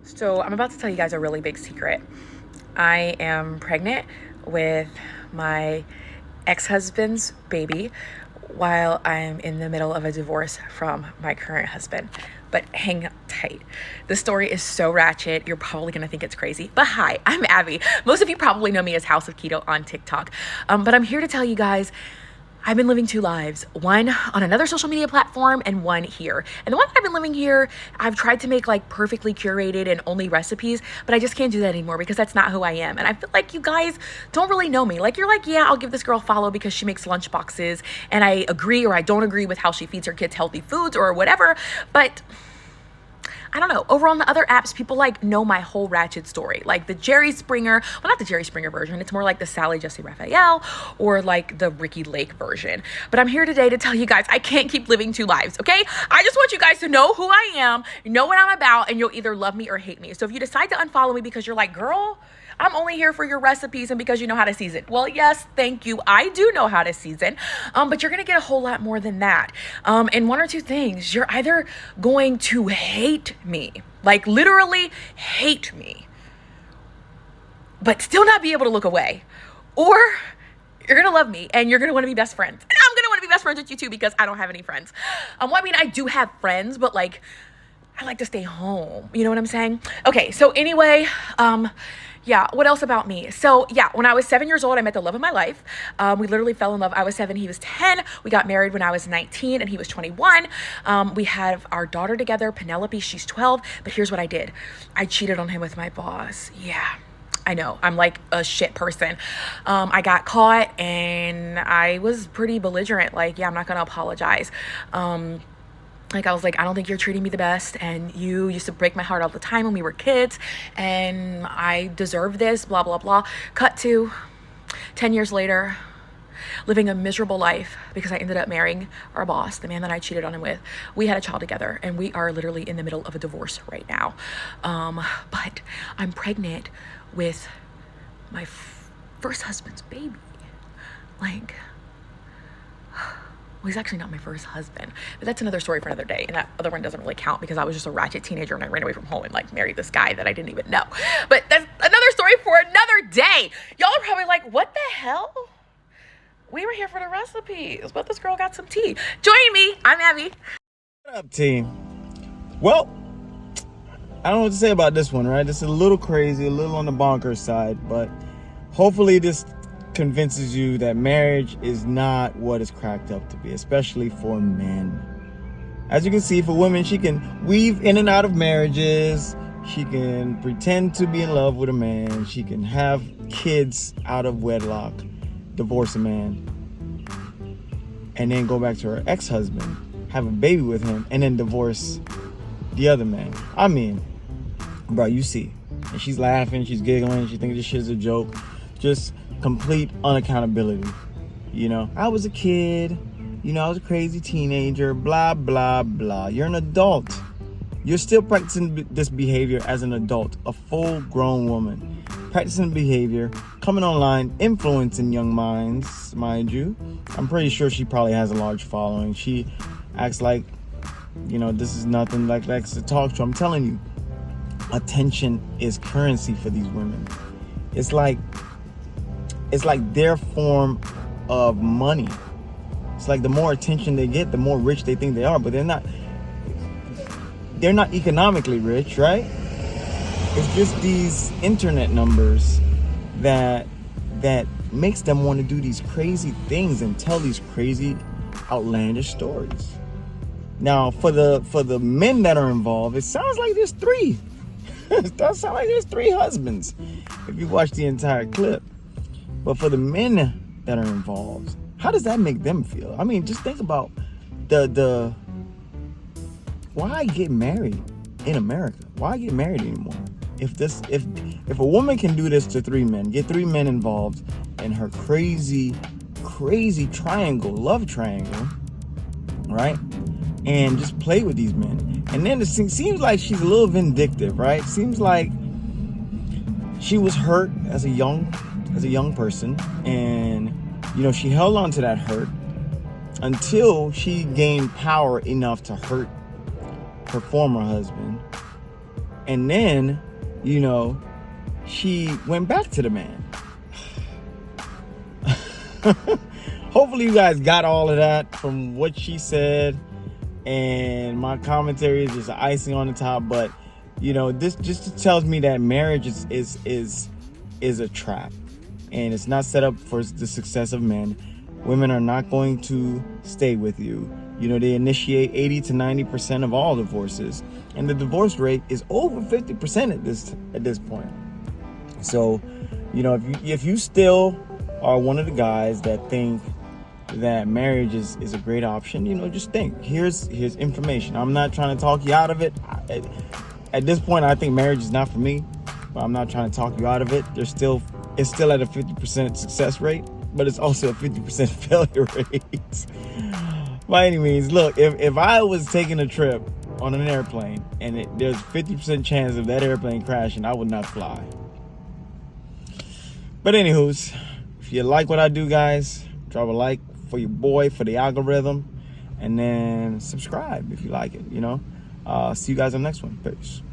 So I'm about to tell you guys a really big secret. I am pregnant with my ex-husband's baby while I'm in the middle of a divorce from my current husband. But hang tight. The story is so ratchet, you're probably gonna think it's crazy. But hi, I'm Abby. Most of you probably know me as House of Keto on TikTok. But I'm here to tell you guys I've been living two lives, one on another social media platform and one here. And the one that I've been living here, I've tried to make like perfectly curated and only recipes, but I just can't do that anymore because that's not who I am. And I feel like you guys don't really know me. Like you're like, yeah, I'll give this girl a follow because she makes lunch boxes and I agree or I don't agree with how she feeds her kids healthy foods or whatever. But I don't know, over on the other apps, people like know my whole ratchet story. Like the Jerry Springer, well, not the Jerry Springer version. It's more like the Sally Jesse Raphael or like the Ricky Lake version. But I'm here today to tell you guys, I can't keep living two lives, okay? I just want you guys to know who I am, know what I'm about, and you'll either love me or hate me. So if you decide to unfollow me because you're like, girl, I'm only here for your recipes and because you know how to season. Well, yes, thank you. I do know how to season, but you're going to get a whole lot more than that. And one or two things, you're either going to hate me, like literally hate me, but still not be able to look away, or you're going to love me and you're going to want to be best friends. And I'm going to want to be best friends with you too because I don't have any friends. Well, I mean, I do have friends, but like, I like to stay home. You know what I'm saying? Okay, so anyway, yeah, what else about me? So yeah, when I was 7 years old, I met the love of my life. We literally fell in love. I was 7, he was 10. We got married when I was 19 and he was 21. We have our daughter together, Penelope, she's 12. But here's what I did. I cheated on him with my boss. Yeah. I know, I'm like a shit person. I got caught and I was pretty belligerent. Like, yeah, I'm not gonna apologize. Like I was like, I don't think you're treating me the best and you used to break my heart all the time when we were kids and I deserve this, blah, blah, blah. Cut to 10 years later, living a miserable life because I ended up marrying our boss, the man that I cheated on him with. We had a child together and we are literally in the middle of a divorce right now. But I'm pregnant with my first husband's baby. Like, well, he's actually not my first husband, but that's another story for another day. And that other one doesn't really count because I was just a ratchet teenager and I ran away from home and like married this guy that I didn't even know. But that's another story for another day. Y'all are probably like, what the hell? We were here for the recipes, but this girl got some tea. Join me. I'm Abby. What up, team? Well, I don't know what to say about this one, right? It's a little crazy, a little on the bonkers side, but hopefully this convinces you that marriage is not what it's cracked up to be, especially for men. As you can see, for women, she can weave in and out of marriages. She can pretend to be in love with a man. She can have kids out of wedlock, divorce a man, and then go back to her ex-husband, have a baby with him, and then divorce the other man. I mean, bro, you see. And she's laughing, she's giggling, she thinks this shit's a joke. Just complete unaccountability. You know, I was a kid, you know, I was a crazy teenager, blah, blah, blah. You're an adult. You're still practicing this behavior as an adult, a full-grown woman. Practicing behavior, coming online, influencing young minds, mind you. I'm pretty sure she probably has a large following. She acts like, you know, this is nothing, like likes to talk to. I'm telling you, attention is currency for these women. It's like their form of money. It's like the more attention they get, the more rich they think they are, but they're not economically rich, right? It's just these internet numbers that makes them want to do these crazy things and tell these crazy, outlandish stories. Now, for the men that are involved, it sounds like there's 3. It does sound like there's 3 husbands if you watch the entire clip. But for the men that are involved, how does that make them feel? I mean, just think about the why get married in America? Why get married anymore? If a woman can do this to 3 men, get 3 men involved in her crazy love triangle, right? And just play with these men. And then it seems like she's a little vindictive, right? Seems like she was hurt as a young person, and you know, she held on to that hurt until she gained power enough to hurt her former husband, And then, you know, she went back to the man. Hopefully you guys got all of that from what she said, and my commentary is just icing on the top. But you know, this just tells me that marriage is a trap, and it's not set up for the success of men. Women are not going to stay with you. You know, they initiate 80 to 90% of all divorces, and the divorce rate is over 50% at this point. So, you know, if you still are one of the guys that think that marriage is a great option, you know, just think. Here's information. I'm not trying to talk you out of it. At this point, I think marriage is not for me, but I'm not trying to talk you out of it. It's still at a 50% success rate, but it's also a 50% failure rate. By any means, look, if I was taking a trip on an airplane and there's 50% chance of that airplane crashing, I would not fly. But anywho's, if you like what I do, guys, drop a like for your boy, for the algorithm, and then subscribe if you like it, you know. See you guys on the next one. Peace.